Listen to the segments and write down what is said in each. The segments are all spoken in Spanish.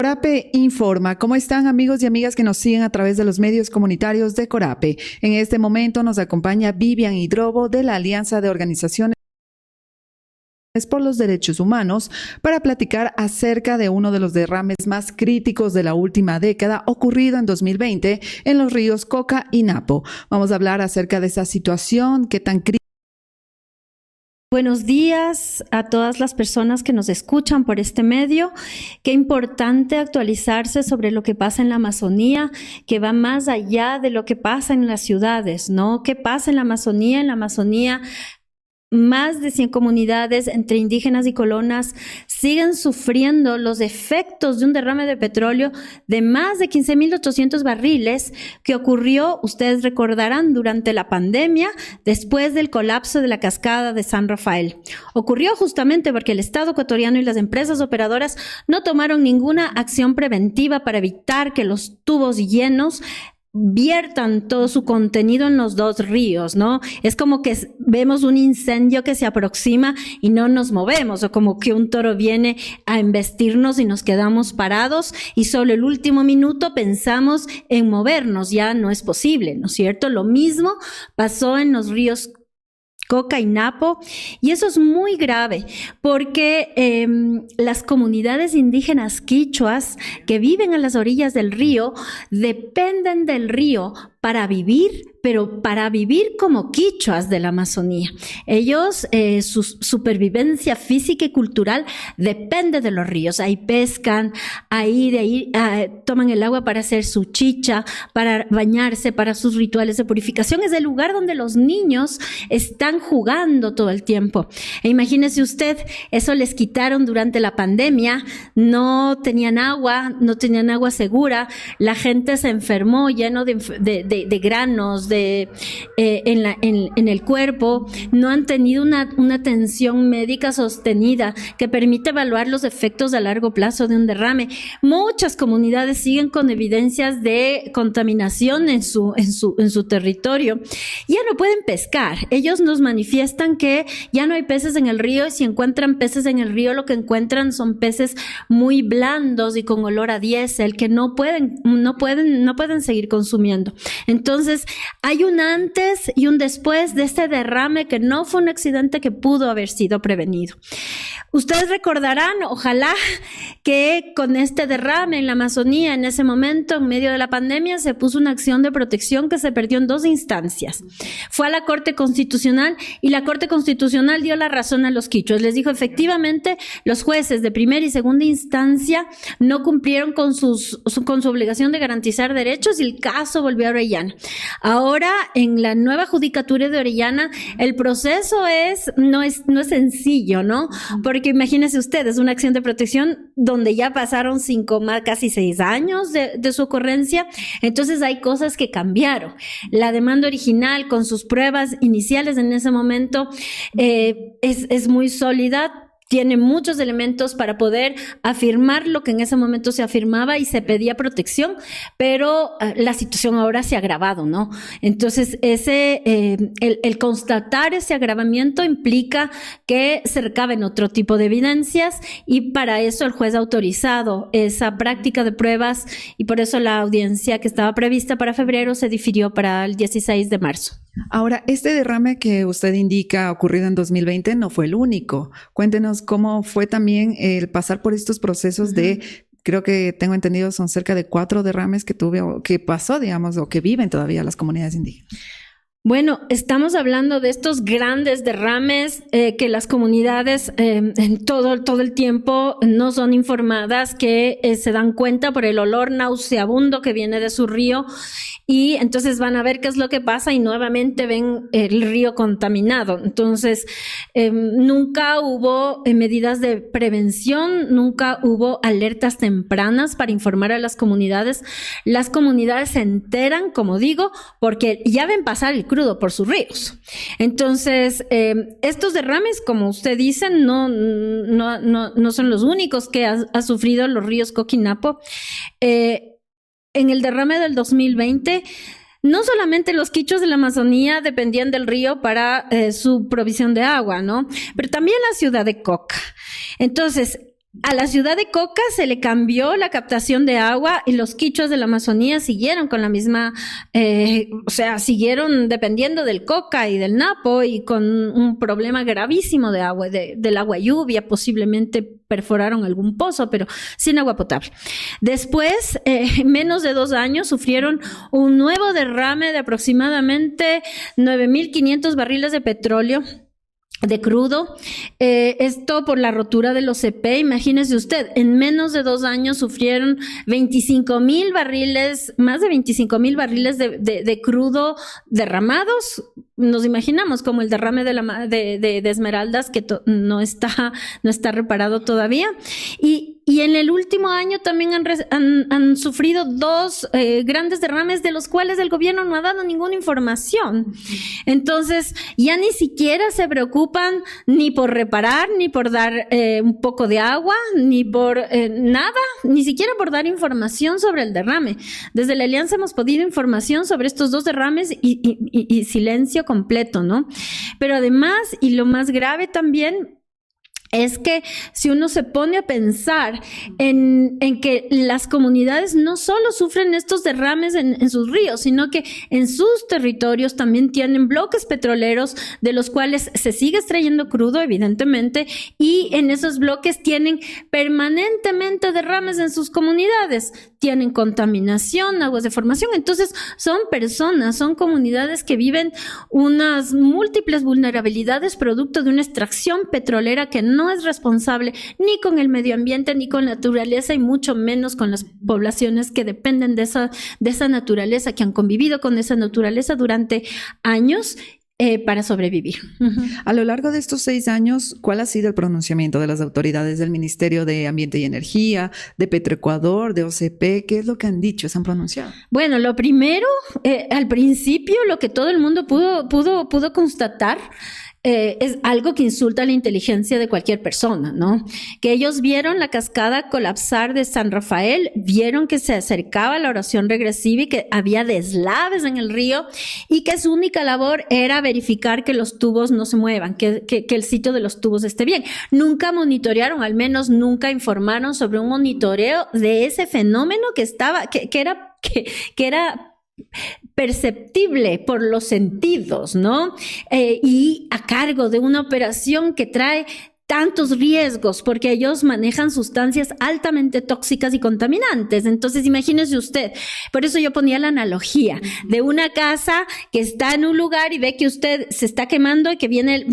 Corape informa. ¿Cómo están, amigos y amigas que nos siguen a través de los medios comunitarios de Corape? En este momento nos acompaña Vivian Hidrobo de la Alianza de Organizaciones por los Derechos Humanos para platicar acerca de uno de los derrames más críticos de la última década ocurrido en 2020 en los ríos Coca y Napo. Vamos a hablar acerca de esa situación, qué tan crítica. Buenos días a todas las personas que nos escuchan por este medio. Qué importante actualizarse sobre lo que pasa en la Amazonía, que va más allá de lo que pasa en las ciudades, ¿no? ¿Qué pasa en la Amazonía? En la Amazonía, más de 100 comunidades entre indígenas y colonas siguen sufriendo los efectos de un derrame de petróleo de más de 15.800 barriles que ocurrió, ustedes recordarán, durante la pandemia, después del colapso de la cascada de San Rafael. Ocurrió justamente porque el Estado ecuatoriano y las empresas operadoras no tomaron ninguna acción preventiva para evitar que los tubos llenos viertan todo su contenido en los dos ríos, ¿no? Es como que vemos un incendio que se aproxima y no nos movemos, o como que un toro viene a embestirnos y nos quedamos parados y solo el último minuto pensamos en movernos, ya no es posible, ¿no es cierto? Lo mismo pasó en los ríos Coca y Napo, y eso es muy grave porque las comunidades indígenas quichuas que viven a las orillas del río dependen del río para vivir, pero para vivir como quichuas de la Amazonía. Ellos, su supervivencia física y cultural depende de los ríos. Ahí pescan, ahí toman el agua para hacer su chicha, para bañarse, para sus rituales de purificación. Es el lugar donde los niños están jugando todo el tiempo. E imagínese usted, eso les quitaron durante la pandemia, no tenían agua segura, la gente se enfermó lleno de granos en el cuerpo, no han tenido una atención médica sostenida que permite evaluar los efectos a largo plazo de un derrame. Muchas comunidades siguen con evidencias de contaminación en su territorio. Ya no pueden pescar. Ellos nos manifiestan que ya no hay peces en el río, y si encuentran peces en el río, lo que encuentran son peces muy blandos y con olor a diésel que no pueden seguir consumiendo. Entonces, hay un antes y un después de este derrame que no fue un accidente que pudo haber sido prevenido. Ustedes recordarán, ojalá, que con este derrame en la Amazonía, en ese momento, en medio de la pandemia, se puso una acción de protección que se perdió en dos instancias. Fue a la Corte Constitucional y la Corte Constitucional dio la razón a los quichuas. Les dijo, efectivamente, los jueces de primera y segunda instancia no cumplieron con su obligación de garantizar derechos y el caso volvió a Orellana. Ahora, en la nueva judicatura de Orellana, el proceso no es sencillo, ¿no? Porque imagínense ustedes, una acción de protección donde ya pasaron casi 6 años de su ocurrencia, entonces hay cosas que cambiaron. La demanda original, con sus pruebas iniciales en ese momento, es muy sólida. Tiene muchos elementos para poder afirmar lo que en ese momento se afirmaba y se pedía protección, pero la situación ahora se ha agravado, ¿no? Entonces, el constatar ese agravamiento implica que se recaben otro tipo de evidencias, y para eso el juez ha autorizado esa práctica de pruebas, y por eso la audiencia que estaba prevista para febrero se difirió para el 16 de marzo. Ahora, este derrame que usted indica ocurrido en 2020 no fue el único. Cuéntenos cómo fue también el pasar por estos procesos creo que tengo entendido, son cerca de 4 derrames que pasó, digamos, o que viven todavía las comunidades indígenas. Bueno, estamos hablando de estos grandes derrames que las comunidades en todo el tiempo no son informadas, que se dan cuenta por el olor nauseabundo que viene de su río, y entonces van a ver qué es lo que pasa y nuevamente ven el río contaminado. Entonces, nunca hubo medidas de prevención, nunca hubo alertas tempranas para informar a las comunidades. Las comunidades se enteran, como digo, porque ya ven pasar el crudo por sus ríos. Entonces, estos derrames, como usted dice, no son los únicos que ha sufrido los ríos Coca y Napo. En el derrame del 2020, no solamente los quichuas de la Amazonía dependían del río para su provisión de agua, ¿no? Pero también la ciudad de Coca. Entonces, A la ciudad de Coca se le cambió la captación de agua y los quichuas de la Amazonía siguieron con la misma, siguieron dependiendo del Coca y del Napo y con un problema gravísimo de agua, del agua lluvia, posiblemente perforaron algún pozo, pero sin agua potable. Después, en menos de 2 años, sufrieron un nuevo derrame de aproximadamente 9.500 barriles de petróleo de crudo, esto por la rotura del OCP. Imagínese usted, en menos de 2 años sufrieron 25.000 barriles, más de 25.000 barriles de crudo derramados. Nos imaginamos como el derrame de Esmeraldas, que no está reparado todavía. Y en el último año también han sufrido 2 grandes derrames, de los cuales el gobierno no ha dado ninguna información. Entonces, ya ni siquiera se preocupan ni por reparar, ni por dar un poco de agua, ni por nada, ni siquiera por dar información sobre el derrame. Desde la Alianza hemos pedido información sobre estos 2 derrames y silencio completo, ¿no? Pero además, y lo más grave también, es que si uno se pone a pensar en que las comunidades no solo sufren estos derrames en sus ríos, sino que en sus territorios también tienen bloques petroleros de los cuales se sigue extrayendo crudo, evidentemente, y en esos bloques tienen permanentemente derrames en sus comunidades, tienen contaminación, aguas de formación. Entonces son personas, son comunidades que viven unas múltiples vulnerabilidades producto de una extracción petrolera que no es responsable ni con el medio ambiente ni con la naturaleza, y mucho menos con las poblaciones que dependen de esa naturaleza, que han convivido con esa naturaleza durante años para sobrevivir. A lo largo de estos 6 años, ¿cuál ha sido el pronunciamiento de las autoridades del Ministerio de Ambiente y Energía, de Petroecuador, de OCP? ¿Qué es lo que han dicho? ¿Se han pronunciado? Bueno, lo primero, al principio, lo que todo el mundo pudo constatar, es algo que insulta la inteligencia de cualquier persona, ¿no? Que ellos vieron la cascada colapsar de San Rafael, vieron que se acercaba la oración regresiva y que había deslaves en el río, y que su única labor era verificar que los tubos no se muevan, que el sitio de los tubos esté bien. Nunca monitorearon, al menos nunca informaron sobre un monitoreo de ese fenómeno que era perceptible por los sentidos, ¿no? Y a cargo de una operación que trae tantos riesgos, porque ellos manejan sustancias altamente tóxicas y contaminantes. Entonces, imagínese usted, por eso yo ponía la analogía de una casa que está en un lugar y ve que usted se está quemando y que viene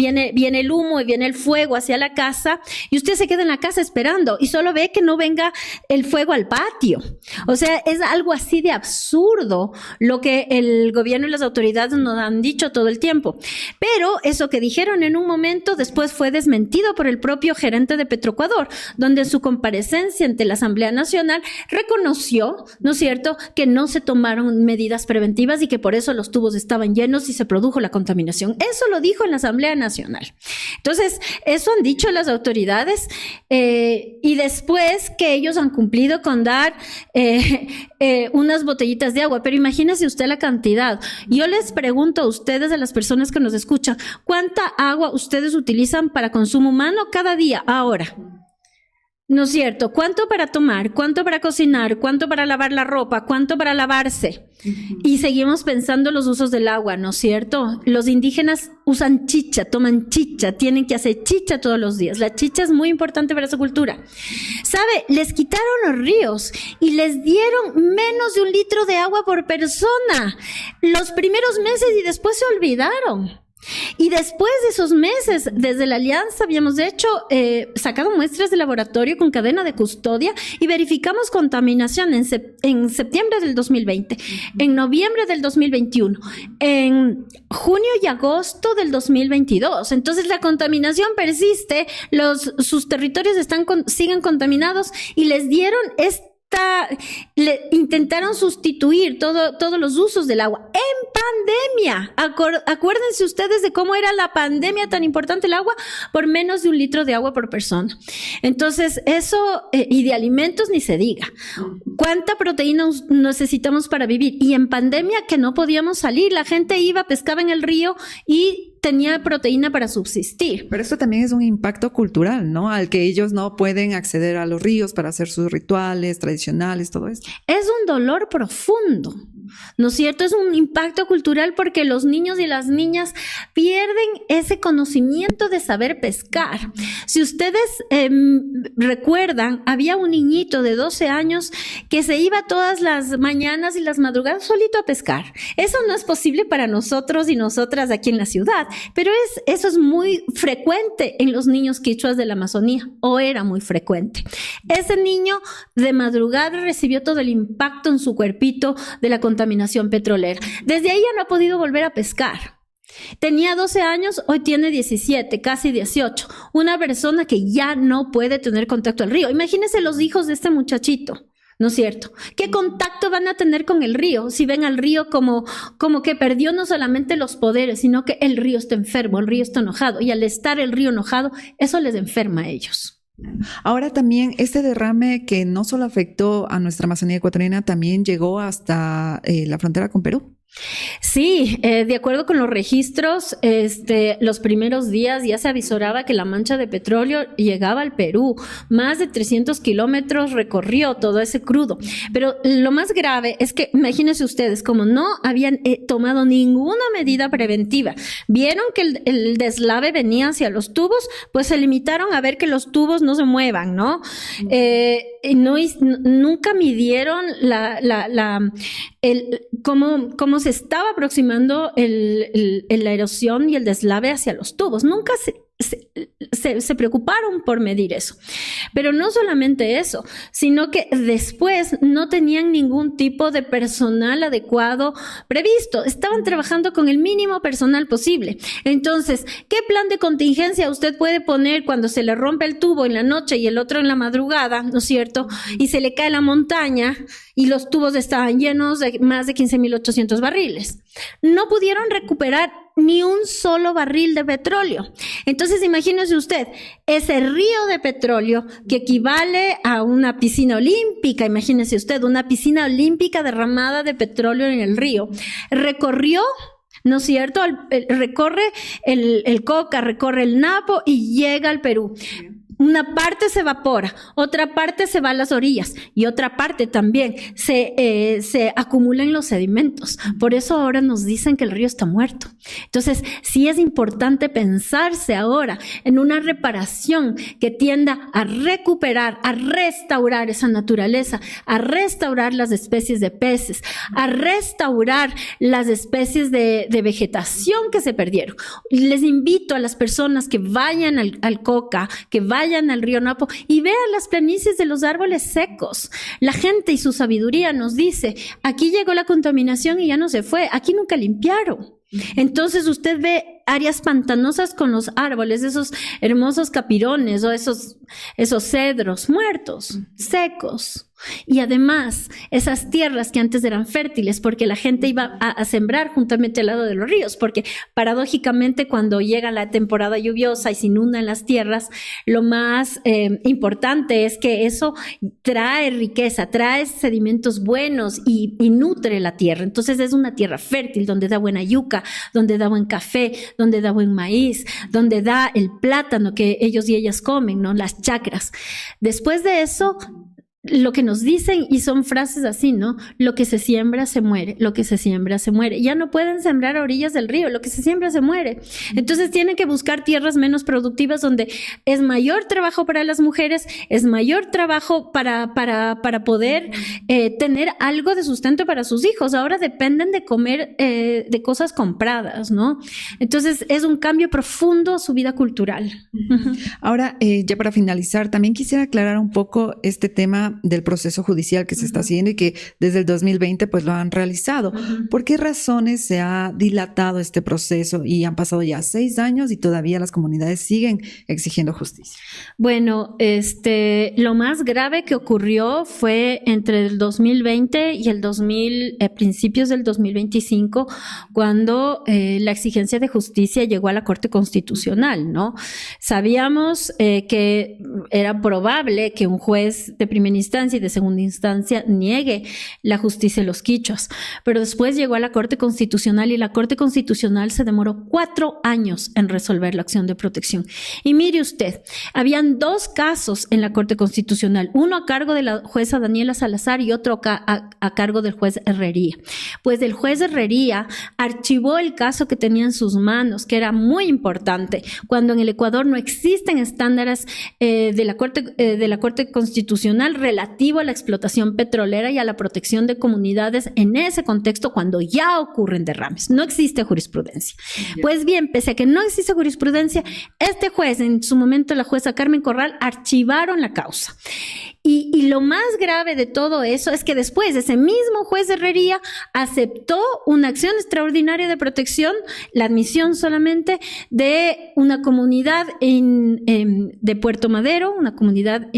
el humo y viene el fuego hacia la casa, y usted se queda en la casa esperando y solo ve que no venga el fuego al patio. O sea, es algo así de absurdo lo que el gobierno y las autoridades nos han dicho todo el tiempo. Pero eso que dijeron en un momento después fue desmentido por el propio gerente de Petroecuador, donde en su comparecencia ante la Asamblea Nacional reconoció, ¿no es cierto?, que no se tomaron medidas preventivas y que por eso los tubos estaban llenos y se produjo la contaminación. Eso lo dijo en la Asamblea Nacional. Entonces, eso han dicho las autoridades, y después que ellos han cumplido con dar unas botellitas de agua. Pero imagínese usted la cantidad. Yo les pregunto a ustedes, a las personas que nos escuchan, ¿cuánta agua ustedes utilizan para consumo humano cada día ahora? ¿No es cierto? ¿Cuánto para tomar? ¿Cuánto para cocinar? ¿Cuánto para lavar la ropa? ¿Cuánto para lavarse? Y seguimos pensando los usos del agua, ¿no es cierto? Los indígenas usan chicha, toman chicha, tienen que hacer chicha todos los días. La chicha es muy importante para su cultura. ¿Sabe? Les quitaron los ríos y les dieron menos de 1 litro de agua por persona los primeros meses, y después se olvidaron. Y después de esos meses, desde la Alianza habíamos sacado muestras de laboratorio con cadena de custodia y verificamos contaminación en septiembre del 2020, en noviembre del 2021, en junio y agosto del 2022. Entonces la contaminación persiste, sus territorios siguen contaminados, y les dieron intentaron sustituir todos los usos del agua en pandemia. Acuérdense ustedes de cómo era la pandemia, tan importante el agua, por menos de 1 litro de agua por persona. Entonces eso, y de alimentos ni se diga. ¿Cuánta proteína necesitamos para vivir? Y en pandemia, que no podíamos salir, la gente pescaba en el río y tenía proteína para subsistir. Pero esto también es un impacto cultural, ¿no? Al que ellos no pueden acceder a los ríos para hacer sus rituales tradicionales, todo esto. Es un dolor profundo, ¿no es cierto? Es un impacto cultural porque los niños y las niñas pierden ese conocimiento de saber pescar. Si ustedes recuerdan, había un niñito de 12 años que se iba todas las mañanas y las madrugadas solito a pescar. Eso no es posible para nosotros y nosotras aquí en la ciudad, pero eso es muy frecuente en los niños quichuas de la Amazonía, o era muy frecuente. Ese niño de madrugada recibió todo el impacto en su cuerpito de la contaminación petrolera. Desde ahí ya no ha podido volver a pescar. Tenía 12 años, hoy tiene 17, casi 18. Una persona que ya no puede tener contacto al río. Imagínense los hijos de este muchachito, ¿no es cierto? ¿Qué contacto van a tener con el río? Si ven al río como que perdió no solamente los poderes, sino que el río está enfermo, el río está enojado. Y al estar el río enojado, eso les enferma a ellos. Ahora también este derrame que no solo afectó a nuestra Amazonía ecuatoriana, también llegó hasta la frontera con Perú. Sí, de acuerdo con los registros, los primeros días ya se avisoraba que la mancha de petróleo llegaba al Perú. Más de 300 kilómetros recorrió todo ese crudo. Pero lo más grave es que, imagínense ustedes, como no habían tomado ninguna medida preventiva, vieron que el deslave venía hacia los tubos, pues se limitaron a ver que los tubos no se muevan, ¿no? Nunca midieron cómo se estaba aproximando la erosión y el deslave hacia los tubos. Nunca se preocuparon por medir eso. Pero no solamente eso, sino que después no tenían ningún tipo de personal adecuado previsto. Estaban trabajando con el mínimo personal posible. Entonces, ¿qué plan de contingencia usted puede poner cuando se le rompe el tubo en la noche y el otro en la madrugada, ¿no es cierto? Y se le cae la montaña y los tubos estaban llenos de más de 15.800 barriles. No pudieron recuperar ni un solo barril de petróleo. Entonces, imagínese usted, ese río de petróleo que equivale a una piscina olímpica, imagínese usted, una piscina olímpica derramada de petróleo en el río, recorrió, ¿no es cierto? Recorre el Coca, recorre el Napo y llega al Perú. Una parte se evapora, otra parte se va a las orillas y otra parte también se acumula en los sedimentos. Por eso ahora nos dicen que el río está muerto. Entonces, sí es importante pensarse ahora en una reparación que tienda a recuperar, a restaurar esa naturaleza, a restaurar las especies de peces, a restaurar las especies de vegetación que se perdieron. Les invito a las personas que vayan al Coca, que vayan al río Napo y vean las planicies de los árboles secos. La gente y su sabiduría nos dice, aquí llegó la contaminación y ya no se fue, aquí nunca limpiaron. Entonces usted ve áreas pantanosas con los árboles, esos hermosos capirones o esos cedros muertos, secos. Y además, esas tierras que antes eran fértiles porque la gente iba a sembrar juntamente al lado de los ríos, porque paradójicamente cuando llega la temporada lluviosa y se inundan las tierras, lo más importante es que eso trae riqueza, trae sedimentos buenos y nutre la tierra. Entonces es una tierra fértil donde da buena yuca, donde da buen café, donde da buen maíz, donde da el plátano que ellos y ellas comen, ¿no? Las chacras. Después de eso, lo que nos dicen, y son frases así, ¿no? Lo que se siembra se muere, lo que se siembra se muere. Ya no pueden sembrar a orillas del río, lo que se siembra se muere. Entonces tienen que buscar tierras menos productivas donde es mayor trabajo para las mujeres, es mayor trabajo para poder tener algo de sustento para sus hijos. Ahora dependen de comer de cosas compradas, ¿no? Entonces es un cambio profundo a su vida cultural. Ahora, ya para finalizar, también quisiera aclarar un poco este tema del proceso judicial que se está haciendo y que desde el 2020 pues lo han realizado. ¿Por qué razones se ha dilatado este proceso y han pasado ya 6 años y todavía las comunidades siguen exigiendo justicia? Bueno, lo más grave que ocurrió fue entre el 2020 y principios del 2025, cuando la exigencia de justicia llegó a la Corte Constitucional, ¿no? Sabíamos que era probable que un juez de primera instancia y de segunda instancia niegue la justicia de los quichuas. Pero después llegó a la Corte Constitucional y la Corte Constitucional se demoró 4 años en resolver la acción de protección. Y mire usted, habían 2 casos en la Corte Constitucional, uno a cargo de la jueza Daniela Salazar y otro a cargo del juez Herrería. Pues el juez Herrería archivó el caso que tenía en sus manos, que era muy importante, cuando en el Ecuador no existen estándares de la Corte Constitucional relativo a la explotación petrolera y a la protección de comunidades en ese contexto cuando ya ocurren derrames. No existe jurisprudencia. Pues bien, pese a que no existe jurisprudencia, este juez, en su momento la jueza Carmen Corral, archivaron la causa. Y lo más grave de todo eso es que después ese mismo juez de Herrería aceptó una acción extraordinaria de protección, la admisión solamente de una comunidad de Puerto Madero, una comunidad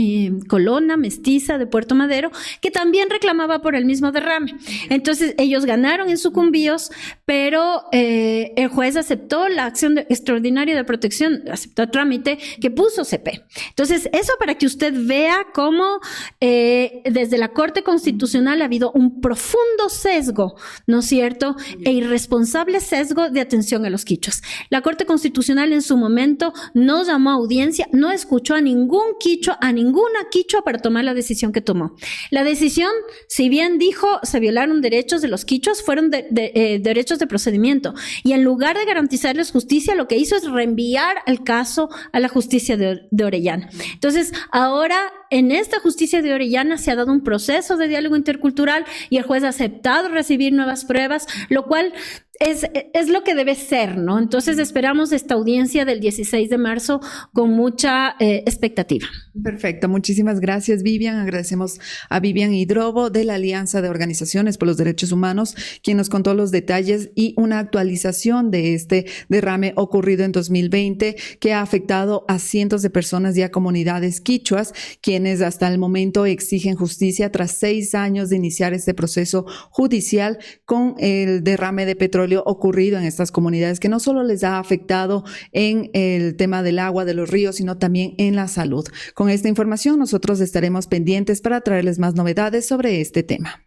colona, mestiza de Puerto Madero, que también reclamaba por el mismo derrame. Entonces ellos ganaron en sucumbíos, pero el juez aceptó la acción extraordinaria de protección, aceptó el trámite que puso CP. Entonces eso para que usted vea cómo desde la Corte Constitucional ha habido un profundo sesgo, ¿no es cierto?, e irresponsable sesgo de atención a los quichuas. La Corte Constitucional en su momento no llamó a audiencia, no escuchó a ningún quichua, a ninguna quichua para tomar la decisión que tomó. La decisión, si bien dijo se violaron derechos de los quichuas, fueron derechos de procedimiento, y en lugar de garantizarles justicia, lo que hizo es reenviar el caso a la justicia de Orellana. Entonces, ahora en esta justicia de Orellana se ha dado un proceso de diálogo intercultural y el juez ha aceptado recibir nuevas pruebas, lo cual es lo que debe ser, ¿no? Entonces esperamos esta audiencia del 16 de marzo con mucha expectativa. Perfecto, muchísimas gracias, Vivian. Agradecemos a Vivian Hidrobo de la Alianza de Organizaciones por los Derechos Humanos, quien nos contó los detalles y una actualización de este derrame ocurrido en 2020 que ha afectado a cientos de personas y a comunidades quichuas, quienes hasta el momento exigen justicia tras 6 años de iniciar este proceso judicial con el derrame de petróleo ocurrido en estas comunidades, que no solo les ha afectado en el tema del agua, de los ríos, sino también en la salud. Con esta información nosotros estaremos pendientes para traerles más novedades sobre este tema.